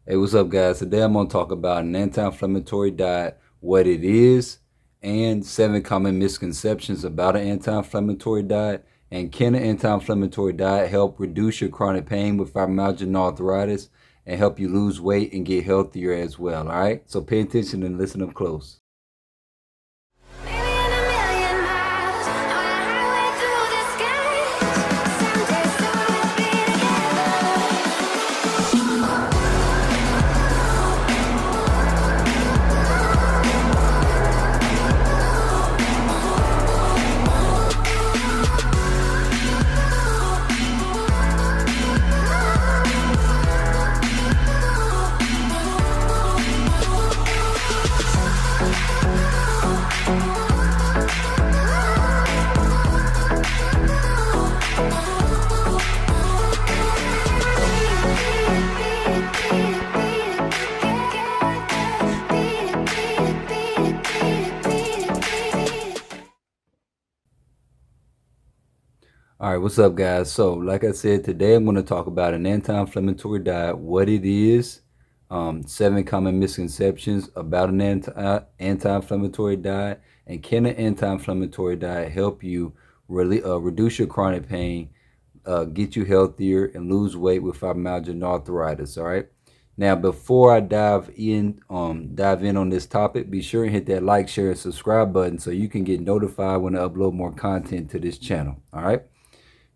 Hey, what's up, guys? Today I'm going to talk about an anti-inflammatory diet, what it is, and 7 common misconceptions about an anti-inflammatory diet. And can an anti-inflammatory diet help reduce your chronic pain with fibromyalgia arthritis and help you lose weight and get healthier as well? All right, so pay attention and listen up close. All right, what's up, guys? So, like I said, today I'm going to talk about an anti-inflammatory diet, what it is, 7 common misconceptions about an anti-inflammatory diet, and can an anti-inflammatory diet help you really reduce your chronic pain, get you healthier, and lose weight with fibromyalgia and arthritis. All right. Now, before I dive in on this topic, be sure and hit that like, share, and subscribe button so you can get notified when I upload more content to this channel. All right.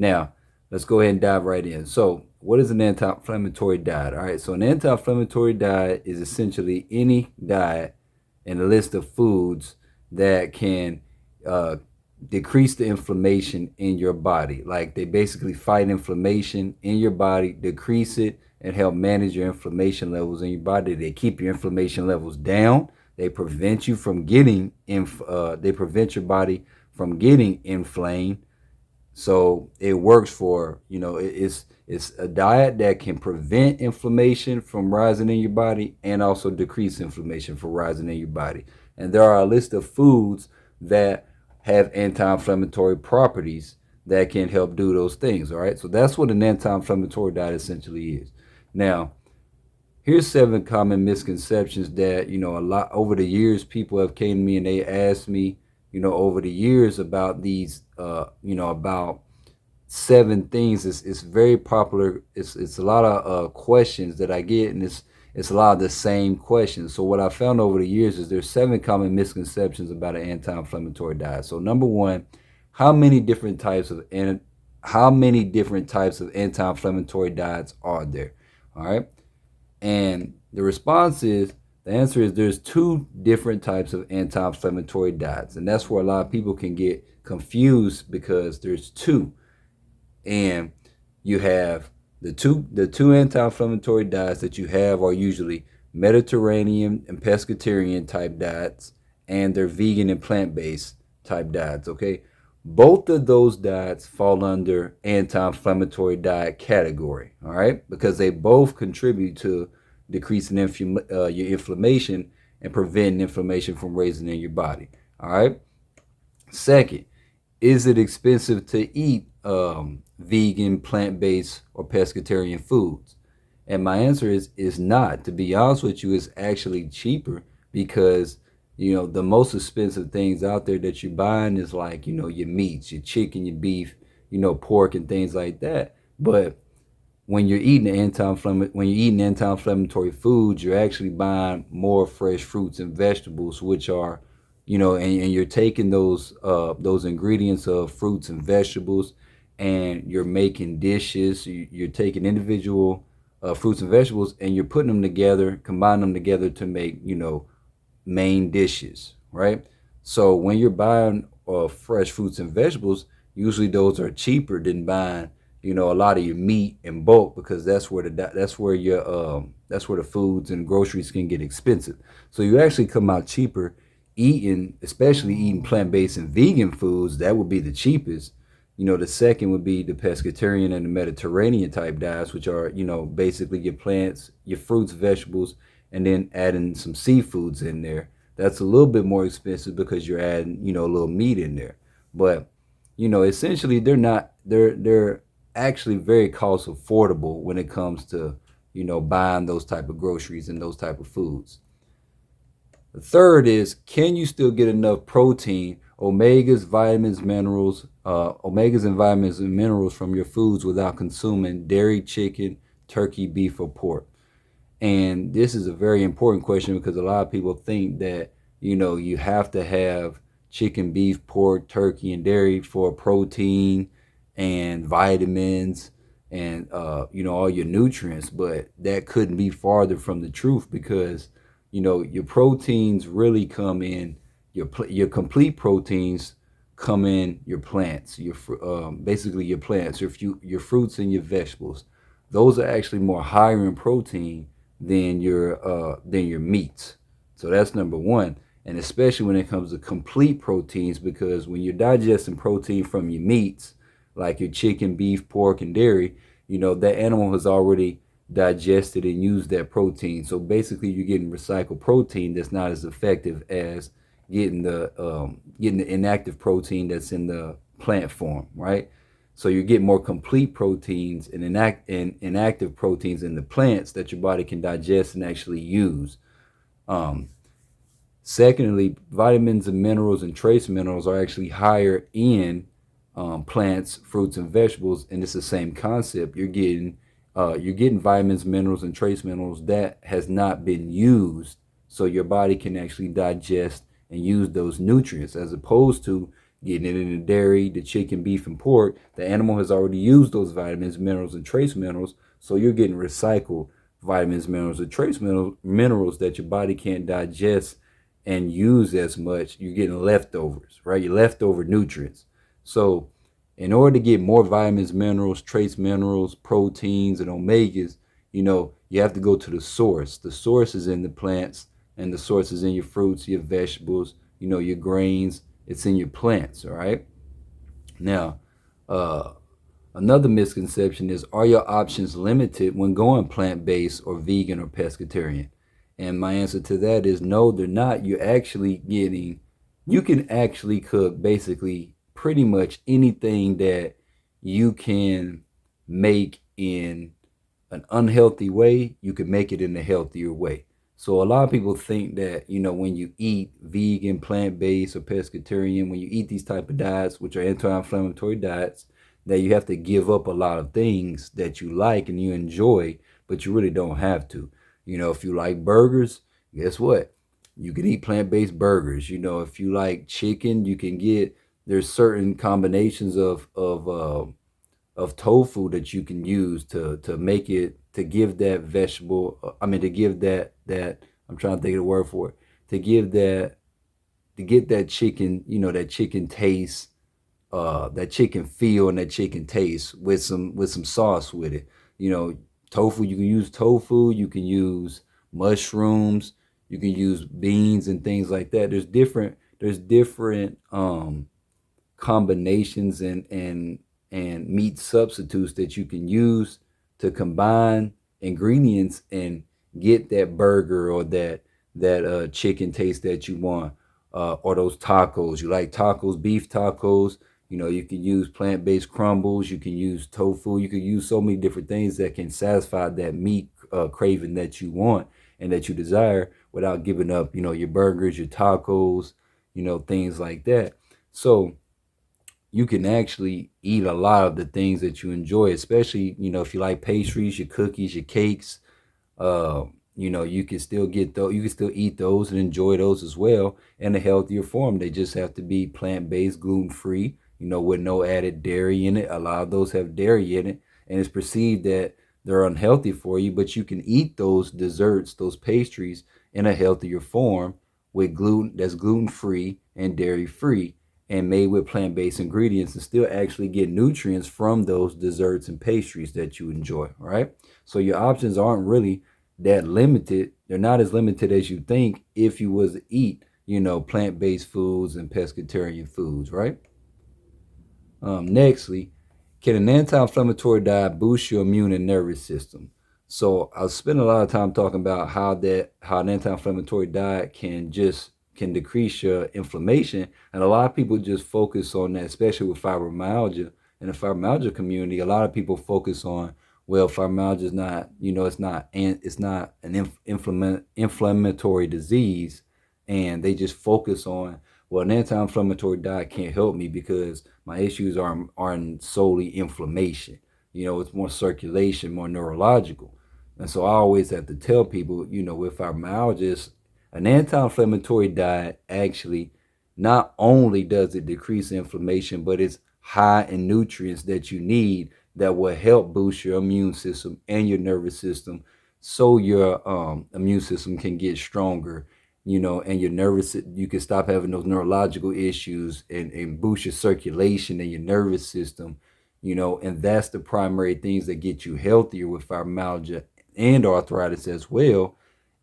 Now, let's go ahead and dive right in. So, what is an anti-inflammatory diet? All right, so an anti-inflammatory diet is essentially any diet and a list of foods that can decrease the inflammation in your body. Like they basically fight inflammation in your body, decrease it, and help manage your inflammation levels in your body. They keep your inflammation levels down. They prevent you from getting they prevent your body from getting inflamed, so it works for, it's a diet that can prevent inflammation from rising in your body and also decrease inflammation from rising in your body. And there are a list of foods that have anti-inflammatory properties that can help do those things. All right. So that's what an anti-inflammatory diet essentially is. Now, here's 7 common misconceptions that, a lot over the years, people have came to me and they asked me, over the years about these, about 7 things. It's very popular. It's a lot of questions that I get, and it's a lot of the same questions. So what I found over the years is there's 7 common misconceptions about an anti-inflammatory diet. So number one, how many different types of anti-inflammatory diets are there? All right, and the answer is there's 2 different types of anti-inflammatory diets, and that's where a lot of people can get confused because there's two. And you have the two anti-inflammatory diets that you have are usually Mediterranean and pescatarian type diets, and they're vegan and plant-based type diets. Okay, both of those diets fall under anti-inflammatory diet category. All right, because they both contribute to decreasing your inflammation and preventing inflammation from raising in your body. All right. Second, is it expensive to eat vegan, plant-based, or pescatarian foods? And my answer is not. To be honest with you, it's actually cheaper because the most expensive things out there that you're buying is like your meats, your chicken, your beef, pork and things like that. But when you're eating anti-inflammatory foods, you're actually buying more fresh fruits and vegetables, which are, and you're taking those ingredients of fruits and vegetables, and you're making dishes. You're taking individual fruits and vegetables, and you're putting them together, combine them together to make main dishes, right? So when you're buying fresh fruits and vegetables, usually those are cheaper than buying a lot of your meat in bulk, because that's where the foods and groceries can get expensive. So you actually come out cheaper especially eating plant-based and vegan foods. That would be the cheapest. The second would be the pescatarian and the Mediterranean type diets, which are, basically your plants, your fruits, vegetables, and then adding some seafoods in there. That's a little bit more expensive because you're adding, a little meat in there. But, essentially they're not, they're actually very cost affordable when it comes to, buying those type of groceries and those type of foods. The third is, can you still get enough protein, omegas, vitamins, minerals, omegas and vitamins and minerals from your foods without consuming dairy, chicken, turkey, beef, or pork? And this is a very important question because a lot of people think that, you have to have chicken, beef, pork, turkey, and dairy for protein and vitamins and, all your nutrients. But that couldn't be farther from the truth because, your proteins really come in, your complete proteins come in your plants, basically your plants, your fruits and your vegetables. Those are actually more higher in protein than your meats. So that's number one. And especially when it comes to complete proteins, because when you're digesting protein from your meats, like your chicken, beef, pork, and dairy, that animal has already digested and used that protein. So basically, you're getting recycled protein that's not as effective as getting the inactive protein that's in the plant form, right? So you get more complete proteins and inactive proteins in the plants that your body can digest and actually use. Um, Secondly, vitamins and minerals and trace minerals are actually higher in plants, fruits, and vegetables, and it's the same concept. You're getting vitamins, minerals, and trace minerals that has not been used, so your body can actually digest and use those nutrients, as opposed to getting it in the dairy, the chicken, beef, and pork. The animal has already used those vitamins, minerals, and trace minerals, so you're getting recycled vitamins, minerals, and trace minerals that your body can't digest and use as much. You're getting leftovers, right? Your leftover nutrients. So in order to get more vitamins, minerals, trace minerals, proteins, and omegas, you have to go to the source. The source is in the plants, and the source is in your fruits, your vegetables, your grains. It's in your plants, all right? Now, uh, another misconception is, are your options limited when going plant-based or vegan or pescatarian? And my answer to that is no, they're not. You can actually cook basically pretty much anything that you can make in an unhealthy way, you can make it in a healthier way. So a lot of people think that, when you eat vegan, plant-based, or pescatarian, when you eat these type of diets, which are anti-inflammatory diets, that you have to give up a lot of things that you like and you enjoy, but you really don't have to. If you like burgers, guess what? You can eat plant-based burgers. If you like chicken, you can get, there's certain combinations of tofu that you can use to make it, to give that vegetable, to give that I'm trying to think of the word for it, to give that, to get that chicken, that chicken taste, that chicken feel and that chicken taste with some sauce with it. You know, Tofu, you can use tofu, you can use mushrooms, you can use beans and things like that. There's different combinations and meat substitutes that you can use to combine ingredients and get that burger or that chicken taste that you want, or those tacos. You like tacos, beef tacos. You can use plant-based crumbles. You can use tofu. You can use so many different things that can satisfy that meat craving that you want and that you desire without giving up, your burgers, your tacos, things like that. So you can actually eat a lot of the things that you enjoy, especially, if you like pastries, your cookies, your cakes. uh, you can still get those, you can still eat those and enjoy those as well in a healthier form. They just have to be plant-based, gluten-free, with no added dairy in it. A lot of those have dairy in it, and it's perceived that they're unhealthy for you, but you can eat those desserts, those pastries, in a healthier form with gluten that's gluten-free and dairy-free and made with plant-based ingredients, and still actually get nutrients from those desserts and pastries that you enjoy, right? So your options aren't really that limited. They're not as limited as you think if you was to eat, plant-based foods and pescatarian foods, right? Nextly, can an anti-inflammatory diet boost your immune and nervous system? So I'll spend a lot of time talking about how an anti-inflammatory diet can decrease your inflammation, and a lot of people just focus on that, especially with fibromyalgia. In the fibromyalgia community, a lot of people focus on Well, fibromyalgia is not, it's not an inflammatory disease, and they just focus on, well, an anti-inflammatory diet can't help me because my issues aren't solely inflammation. It's more circulation, more neurological. And so I always have to tell people, with fibromyalgia, an anti-inflammatory diet actually not only does it decrease inflammation, but it's high in nutrients that you need that will help boost your immune system and your nervous system, so your immune system can get stronger, and you can stop having those neurological issues, and boost your circulation and your nervous system, and that's the primary things that get you healthier with fibromyalgia and arthritis as well.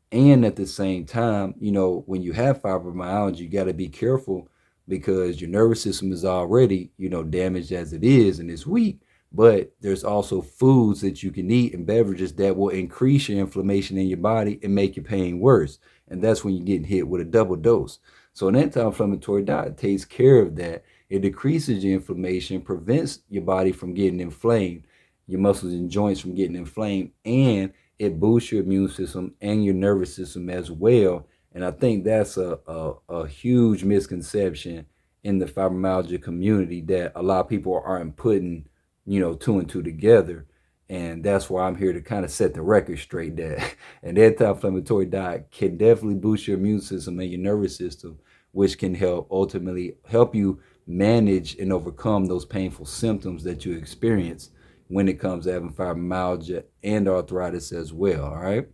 And at the same time, when you have fibromyalgia, you got to be careful because your nervous system is already, damaged as it is and it's weak. But there's also foods that you can eat and beverages that will increase your inflammation in your body and make your pain worse. And that's when you're getting hit with a double dose. So an anti-inflammatory diet takes care of that. It decreases your inflammation, prevents your body from getting inflamed, your muscles and joints from getting inflamed, and it boosts your immune system and your nervous system as well. And I think that's a huge misconception in the fibromyalgia community, that a lot of people aren't putting, two and two together. And that's why I'm here to kind of set the record straight that an anti-inflammatory diet can definitely boost your immune system and your nervous system, which can ultimately help you manage and overcome those painful symptoms that you experience when it comes to having fibromyalgia and arthritis as well. All right.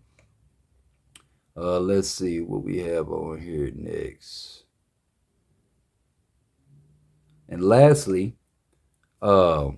Let's see what we have on here next. And lastly, uh,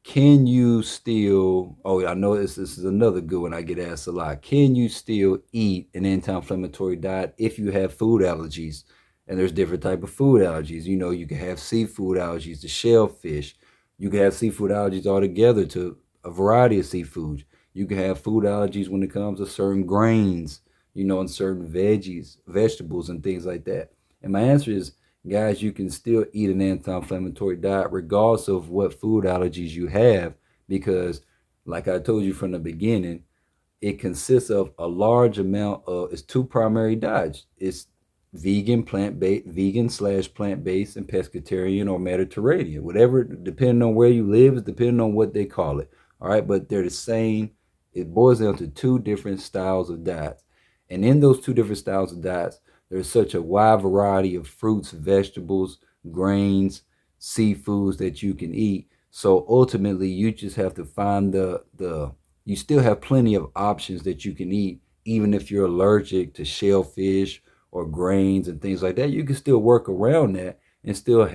can you still? Oh, I know this is another good one I get asked a lot. Can you still eat an anti-inflammatory diet if you have food allergies? And there's different type of food allergies. You can have seafood allergies to shellfish. You can have seafood allergies altogether to a variety of seafoods. You can have food allergies when it comes to certain grains, and certain vegetables, and things like that. And my answer is, guys, you can still eat an anti-inflammatory diet regardless of what food allergies you have, because, like I told you from the beginning, it consists of a large amount of, it's two primary diets. It's vegan slash plant-based, and pescatarian or Mediterranean, whatever, depending on where you live, is depending on what they call it. All right, but they're the same. It boils down to two different styles of diets. And in those two different styles of diets, there's such a wide variety of fruits, vegetables, grains, seafoods that you can eat. So ultimately, you just have to find you still have plenty of options that you can eat, even if you're allergic to shellfish or grains and things like that. You can still work around that and still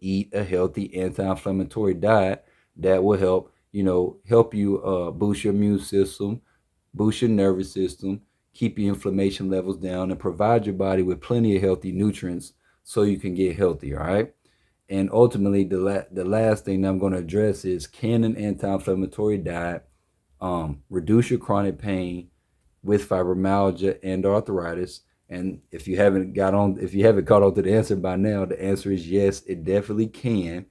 eat a healthy anti-inflammatory diet that will help you boost your immune system, boost your nervous system, keep your inflammation levels down, and provide your body with plenty of healthy nutrients so you can get healthy. All right. And ultimately, the last thing that I'm going to address is, can an anti-inflammatory diet reduce your chronic pain with fibromyalgia and arthritis? And if you haven't caught on to the answer by now, the answer is yes, it definitely can,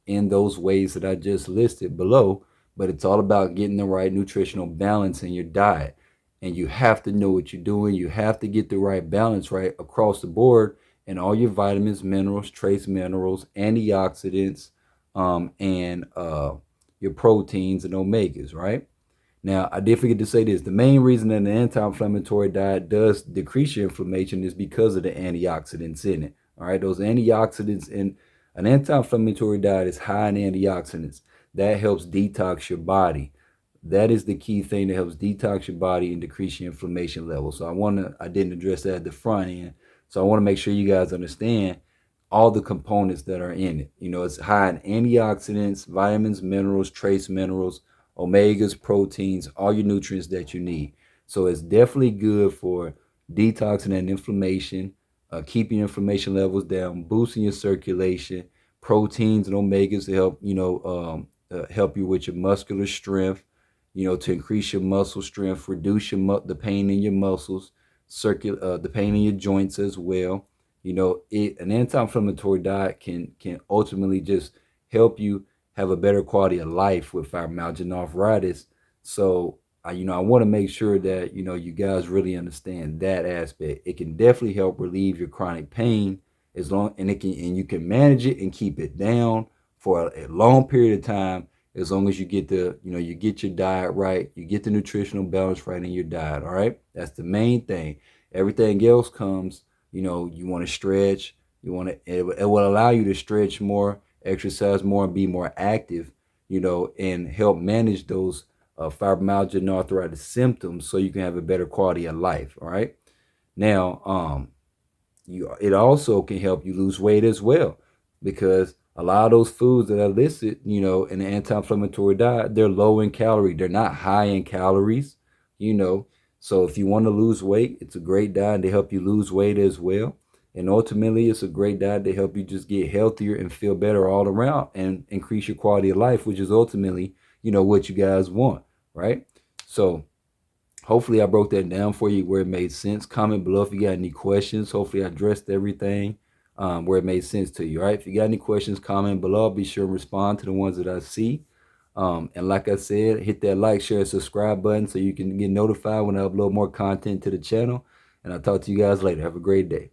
in those ways that I just listed below. But it's all about getting the right nutritional balance in your diet. And you have to know what you're doing. You have to get the right balance right across the board, and all your vitamins, minerals, trace minerals, antioxidants, and your proteins and omegas, right? Now, I did forget to say this. The main reason that an anti-inflammatory diet does decrease your inflammation is because of the antioxidants in it. All right, those antioxidants in an anti-inflammatory diet is high in antioxidants. That helps detox your body. That is the key thing that helps detox your body and decrease your inflammation levels. So I didn't address that at the front end. So I want to make sure you guys understand all the components that are in it. It's high in antioxidants, vitamins, minerals, trace minerals, omegas, proteins, all your nutrients that you need. So it's definitely good for detoxing and inflammation, keeping your inflammation levels down, boosting your circulation, proteins and omegas to help you with your muscular strength, to increase your muscle strength, reduce the pain in your muscles, the pain in your joints as well. An anti-inflammatory diet can ultimately just help you have a better quality of life with fibromyalgia and arthritis. So I want to make sure that you guys really understand that aspect. It can definitely help relieve your chronic pain as long and you can manage it and keep it down for a long period of time as long as you get you get your diet right, you get the nutritional balance right in your diet. All right, that's the main thing. Everything else comes. You want to stretch. It will allow you to stretch more, exercise more, and be more active. And help manage those fibromyalgia and arthritis symptoms so you can have a better quality of life. All right. Now, it also can help you lose weight as well, because a lot of those foods that are listed, in the anti-inflammatory diet, they're low in calorie. They're not high in calories, you know. So if you want to lose weight, it's a great diet to help you lose weight as well. And ultimately, it's a great diet to help you just get healthier and feel better all around and increase your quality of life, which is ultimately, what you guys want, right? So hopefully I broke that down for you where it made sense. Comment below if you got any questions. Hopefully I addressed everything where it made sense to you. All right. If you got any questions, comment below. I'll be sure to respond to the ones that I see. And like I said, hit that like, share, and subscribe button so you can get notified when I upload more content to the channel. And I'll talk to you guys later. Have a great day.